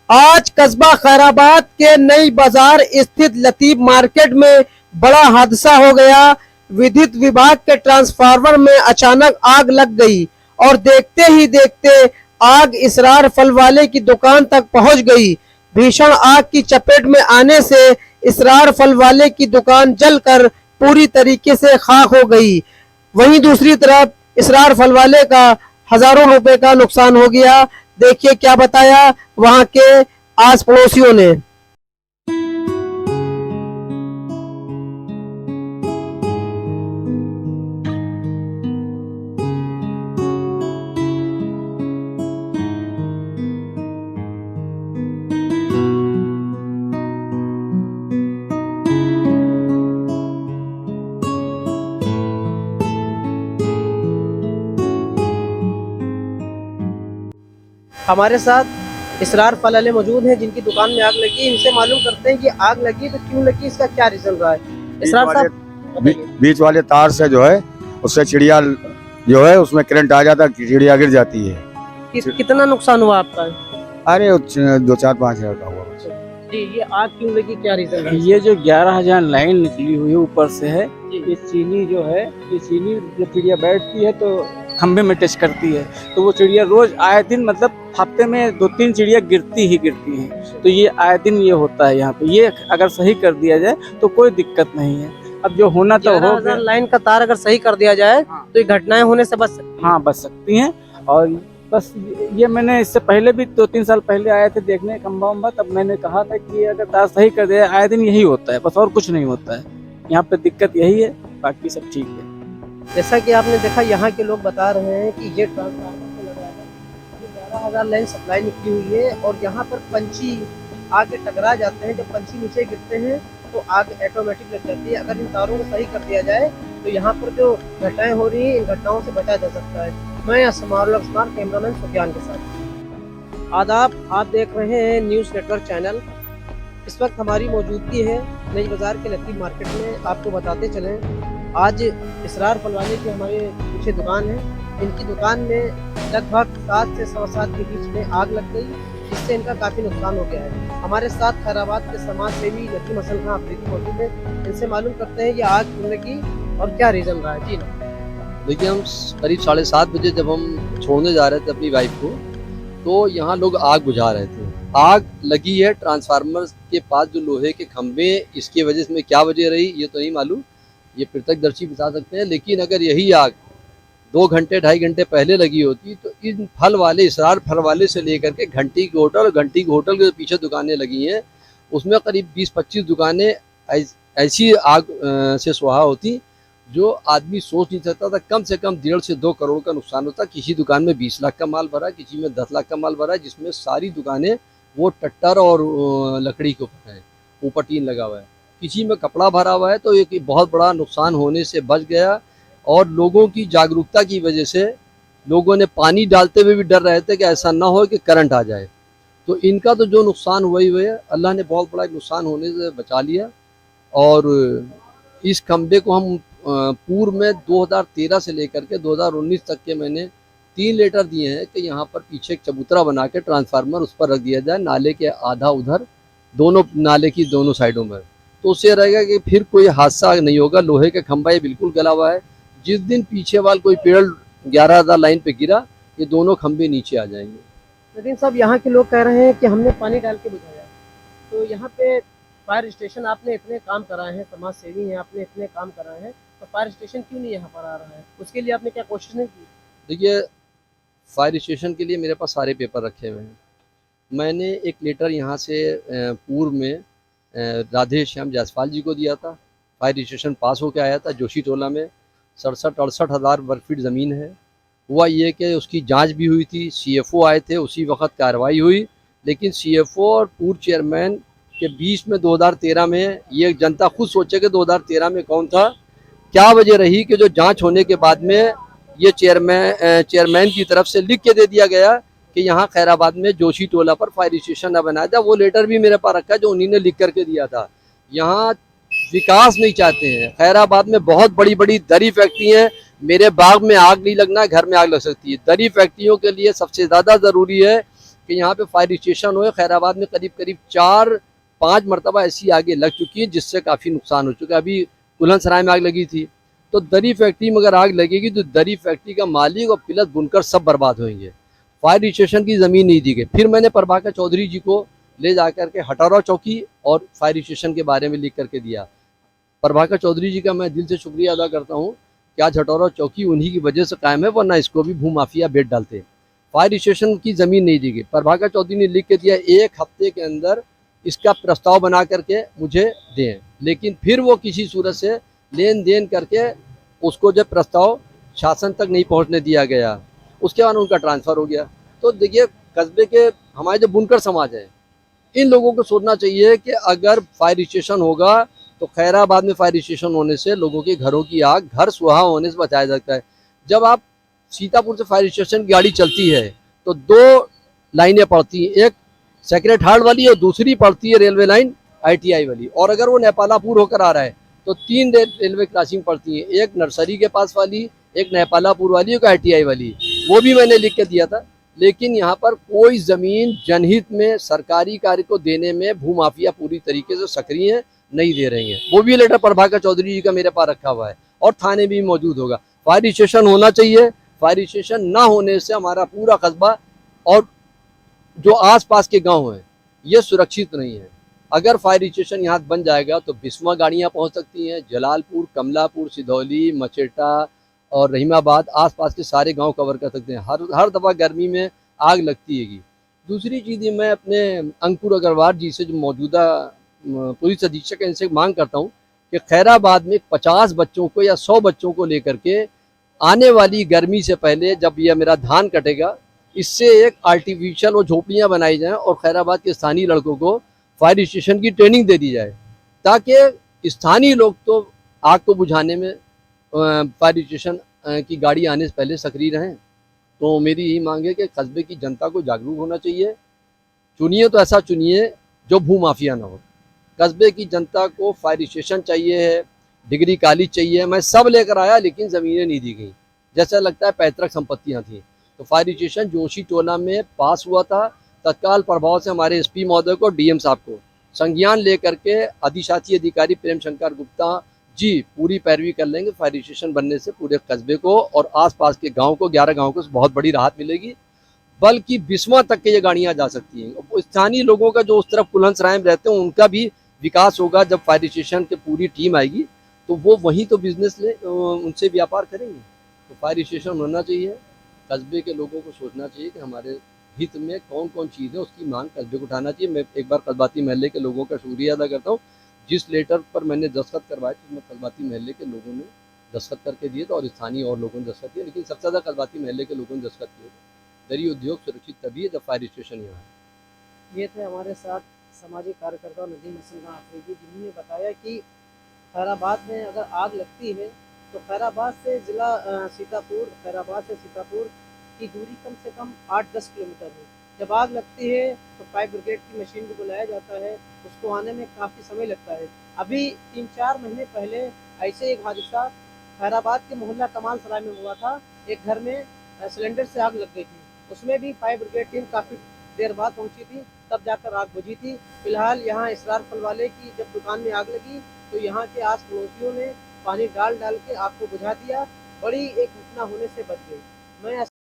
आज कस्बा खैराबाद के नई बाजार स्थित लतीफ मार्केट में बड़ा हादसा हो गया। विद्युत विभाग के ट्रांसफार्मर में अचानक आग लग गई और देखते ही देखते आग इसरार फल वाले की दुकान तक पहुंच गई। भीषण आग की चपेट में आने से इसरार फल वाले की दुकान जलकर पूरी तरीके से खाक हो गई। वहीं दूसरी तरफ इसरार फल वाले का हजारों रुपए का नुकसान हो गया। देखिए क्या बताया वहां के आस पड़ोसियों ने। हमारे साथ इसरार फल वाले मौजूद हैं जिनकी दुकान में आग लगी। इनसे मालूम करते हैं कि आग लगी तो क्यों लगी, इसका क्या रीजन रहा है। इसरार साहब, बीच वाले तार से जो है उससे चिड़िया जो है उसमें करंट आ जाता है, चिड़िया गिर जाती है। कितना नुकसान हुआ आपका? अरे 2-4-5 हजार का हुआ। जी, ये आग क्यों लगी, क्या रीजन है? ये जो 11,000 लाइन निकली हुई है ऊपर से है, ये चीनी जो है, ये चीनी जब चिड़िया बैठती है तो खंभे में टच करती है, तो वो चिड़िया रोज आए दिन मतलब हफ्ते में 2-3 चिड़िया गिरती हैं। तो ये आए दिन ये होता है यहाँ पे। ये अगर सही कर दिया जाए तो कोई दिक्कत नहीं है। अब जो होना तो हो गया। लाइन का तार अगर सही कर दिया जाए तो ये घटनाएं होने से बच सकती हैं। हाँ, बच सकती हैं। और बस ये मैंने इससे पहले भी 2-3 साल पहले आए थे देखने खंभा उम्बा, तब मैंने कहा था कि अगर तार सही कर दिया आए दिन यही होता है, बस और कुछ नहीं होता है। यहाँ पे दिक्कत यही है, बाकी सब ठीक है। जैसा कि आपने देखा यहाँ के लोग बता रहे हैं कि ये ट्रांसफार्मर से लगा है, 11,000 लाइन सप्लाई निकली हुई है और यहाँ पर पंछी आगे टकरा जाते हैं। जब पंछी नीचे गिरते हैं तो आग ऑटोमेटिक लग जाती है। अगर इन तारों को सही कर दिया जाए तो यहाँ पर जो घटनाएं हो रही हैं इन घटनाओं से बचा जा सकता है। मैं असमार कैमरामैन सुफियान के साथ। आदाब, आप देख रहे हैं न्यूज़ नेटवर्क चैनल। इस वक्त हमारी मौजूदगी है नई बाजार के लतीफ मार्केट में। आपको बताते चलें, आज इसरार फल वाले की हमारे पीछे दुकान है। इनकी दुकान में लगभग 7 से 7:15 के बीच में आग लग गई, जिससे इनका काफ़ी नुकसान हो गया है। हमारे साथ खैराबाद के समाज सेवी नकीम हसन खां अफरीदी मौजूद है। इनसे मालूम करते हैं कि आग क्यों लगी और क्या रीज़न रहा है। जी ना, देखिए, हम करीब 7:30 बजे जब हम छोड़ने जा रहे थे अपनी वाइफ को, तो यहाँ लोग आग बुझा रहे थे। आग लगी है ट्रांसफार्मर के पास जो लोहे के खंभे, इसकी वजह में क्या वजह रही ये तो नहीं मालूम, ये प्रत्यक्षदर्शी बता सकते हैं। लेकिन अगर यही आग 2 घंटे 2.5 घंटे पहले लगी होती तो इन फल वाले, इसरार फल वाले से लेकर के घंटी के होटल के पीछे दुकानें लगी हैं, उसमें करीब 20-25 दुकानें ऐसी आग से सुहा होती जो आदमी सोच नहीं सकता था। कम से कम 1.5 से 2 करोड़ का नुकसान होता। किसी दुकान में 20 लाख का माल भरा, किसी में 10 लाख का माल भरा, जिसमें सारी दुकानें वो टट्टर और लकड़ी के ऊपर है, ऊपर टीन लगा हुआ है। किसी में कपड़ा भरा हुआ है। तो एक बहुत बड़ा नुकसान होने से बच गया। और लोगों की जागरूकता की वजह से लोगों ने पानी डालते हुए भी डर रहे थे कि ऐसा ना हो कि करंट आ जाए। तो इनका तो जो नुकसान हुआ ही हुआ है, अल्लाह ने बहुत बड़ा नुकसान होने से बचा लिया। और इस खंबे को हम पूर्व में 2013 से लेकर के 2019 तक के मैंने 3 लेटर दिए हैं कि यहाँ पर पीछे एक चबूतरा बना के ट्रांसफार्मर उस पर रख दिया जाए, नाले के आधा उधर, दोनों नाले की दोनों साइडों में। तो उससे रहेगा कि फिर कोई हादसा नहीं होगा। लोहे का खंभा ये बिल्कुल गला हुआ है। जिस दिन पीछे वाल कोई पेड़ 11,000 लाइन पे गिरा, ये दोनों खंभे नीचे आ जाएंगे। लेकिन सब यहाँ के लोग कह रहे हैं कि हमने पानी डाल के बुझाया। तो यहाँ पे फायर स्टेशन, आपने इतने काम कराए हैं, समाज सेवी हैं, आपने इतने काम कराए हैं, तो फायर स्टेशन क्यों नहीं यहाँ पर आ रहा है? उसके लिए आपने क्या कोशिश नहीं की? देखिए, फायर स्टेशन के लिए मेरे पास सारे पेपर रखे हुए हैं। मैंने एक लेटर यहाँ से पूर्व में राधे श्याम जायसवाल जी को दिया था। फायर स्टेशन पास होकर आया था। जोशी टोला में 67-68 हज़ार वर्ग फीट ज़मीन है। हुआ ये कि उसकी जांच भी हुई थी, CFO आए थे, उसी वक्त कार्रवाई हुई। लेकिन CFO और पूर्व चेयरमैन के बीच में 2013 में, ये जनता खुद सोचे कि 2013 में कौन था, क्या वजह रही कि जो जांच होने के बाद में ये चेयरमैन की तरफ से लिख के दे दिया गया कि यहाँ खैराबाद में जोशी टोला पर फायर स्टेशन न बनाया जाए। वो लेटर भी मेरे पास रखा है जो उन्हीं ने लिख करके दिया था। यहाँ विकास नहीं चाहते हैं। खैराबाद में बहुत बड़ी बड़ी दरी फैक्ट्री हैं। मेरे बाग में आग नहीं लगना है, घर में आग लग सकती है। दरी फैक्ट्रियों के लिए सबसे ज़्यादा ज़रूरी है कि यहाँ पे फायर स्टेशन हो। खैराबाद में करीब करीब 4-5 मरतबा ऐसी आगे लग चुकी है जिससे काफ़ी नुकसान हो चुका है। अभी बुलंदशहर में आग लगी थी, तो दरी फैक्ट्री में अगर आग लगेगी तो दरी फैक्ट्री का मालिक और प्लस बुनकर सब बर्बाद होंगे। फायर स्टेशन की ज़मीन नहीं दी गई। फिर मैंने प्रभाकर चौधरी जी को ले जा करके हटौरा चौकी और फायर स्टेशन के बारे में लिख करके दिया। प्रभाकर चौधरी जी का मैं दिल से शुक्रिया अदा करता हूँ कि आज हटौरा चौकी उन्हीं की वजह से कायम है, वरना इसको भी भूमाफिया बेच डालते। फायर स्टेशन की ज़मीन नहीं दी गई। प्रभाकर चौधरी ने लिख के दिया 1 हफ्ते के अंदर इसका प्रस्ताव बना करके मुझे दें, लेकिन फिर वो किसी सूरत से लेन देन करके उसको जब प्रस्ताव शासन तक नहीं पहुंचने दिया गया, उसके बाद उनका ट्रांसफ़र हो गया। तो देखिए, कस्बे के हमारे जो बुनकर समाज है, इन लोगों को सोचना चाहिए कि अगर फायर स्टेशन होगा तो खैराबाद में फायर स्टेशन होने से लोगों के घरों की आग घर सुहा होने से बचाया जाता है। जब आप सीतापुर से फायर स्टेशन की गाड़ी चलती है तो 2 लाइनें पड़ती हैं, एक सेक्रेट हार्ट वाली और दूसरी पड़ती है रेलवे लाइन ITI वाली। और अगर वो नेपालापुर होकर आ रहा है तो 3 रेलवे क्रॉसिंग पड़ती हैं, एक नर्सरी के पास वाली, एक नेपालापुर वाली, एक ITI वाली। वो भी मैंने लिख के दिया था। लेकिन यहाँ पर कोई ज़मीन जनहित में सरकारी कार्य को देने में भूमाफिया पूरी तरीके से सक्रिय है, नहीं दे रही हैं। वो भी लेटर प्रभाकर चौधरी जी का मेरे पास रखा हुआ है और थाने भी मौजूद होगा। फायर स्टेशन होना चाहिए। फायर स्टेशन ना होने से हमारा पूरा कस्बा और जो आसपास के गांव हैं ये सुरक्षित नहीं है। अगर फायर स्टेशन यहाँ बन जाएगा तो बिस्वा गाड़ियाँ पहुँच सकती हैं, जलालपुर, कमलापुर, सिधौली, मचेटा और रहीमाबाद आसपास के सारे गांव कवर कर सकते हैं। हर दफ़ा गर्मी में आग लगती है। दूसरी चीज़ ये मैं अपने अंकुर अग्रवाल जी से, जो मौजूदा पुलिस अधीक्षक हैं, इनसे मांग करता हूँ कि खैराबाद में 50 बच्चों को या 100 बच्चों को लेकर के आने वाली गर्मी से पहले, जब यह मेरा धान कटेगा, इससे एक आर्टिफिशियल वो झोपड़ियाँ बनाई जाएँ और खैराबाद के स्थानीय लड़कों को फायर स्टेशन की ट्रेनिंग दे दी जाए, ताकि स्थानीय लोग तो आग को बुझाने में फायर स्टेशन की गाड़ी आने से पहले सक्रिय रहें। तो मेरी यही मांग है कि कस्बे की जनता को जागरूक होना चाहिए। चुनिए तो ऐसा चुनिए जो भूमाफिया ना हो। कस्बे की जनता को फायर स्टेशन चाहिए है, डिग्री कॉलेज चाहिए। मैं सब लेकर आया लेकिन ज़मीनें नहीं दी गई, जैसा लगता है पैतृक संपत्तियाँ थी। तो फायर स्टेशन जोशी टोला में पास हुआ था। तत्काल प्रभाव से हमारे SP महोदय को, DM साहब को संज्ञान लेकर के अधिशासी अधिकारी प्रेम शंकर गुप्ता जी पूरी पैरवी कर लेंगे। फायर स्टेशन बनने से पूरे कस्बे को और आसपास के गांव को, 11 गांव को बहुत बड़ी राहत मिलेगी। बल्कि बिस्वा तक के ये गाड़ियां जा सकती हैं। स्थानीय लोगों का जो उस तरफ बुलंदशहर में रहते हैं उनका भी विकास होगा। जब फायर स्टेशन की पूरी टीम आएगी तो वो वहीं तो बिजनेस उनसे व्यापार करेंगे। तो फायर स्टेशन होना चाहिए। कस्बे के लोगों को सोचना चाहिए कि हमारे हित में कौन कौन चीज़ है, उसकी मांग कस्बे को उठाना चाहिए। मैं एक बार कस्बाती महल्ले के लोगों का शुक्रिया अदा करता हूँ। जिस लेटर पर मैंने दस्तखत करवाए थे उसमें कस्बाती महल्ले के लोगों ने दस्तखत करके दिए थे और स्थानीय और लोगों ने दस्तखत दिए, लेकिन सबसे ज़्यादा कस्बाती महल्ले के लोगों ने दस्तखत किए थे। दरी उद्योग सुरक्षित तभी है जब फायर स्टेशन यहाँ है। ये थे हमारे साथ सामाजिक कार्यकर्ता नदीम हसन खान अफरीदी, जिन्होंने बताया कि खैराबाद में अगर आग लगती है तो खैराबाद से ज़िला सीतापुर, खैराबाद से सीतापुर की दूरी कम से कम 8-10 किलोमीटर है। जब आग लगती है तो फायर ब्रिगेड की मशीन को बुलाया जाता है, उसको आने में काफ़ी समय लगता है। अभी 3-4 महीने पहले ऐसे एक हादसा खैराबाद के मोहल्ला कमाल सराय में हुआ था। एक घर में सिलेंडर से आग लग गई थी, उसमें भी फायर ब्रिगेड टीम काफ़ी देर बाद पहुंची थी, तब जाकर आग बुझी थी। फिलहाल यहाँ इसरार फल वाले की जब दुकान में आग लगी तो यहाँ के आस पड़ोसियों ने पानी डाल के आग को बुझा दिया। बड़ी एक घटना होने से बच गई। मैं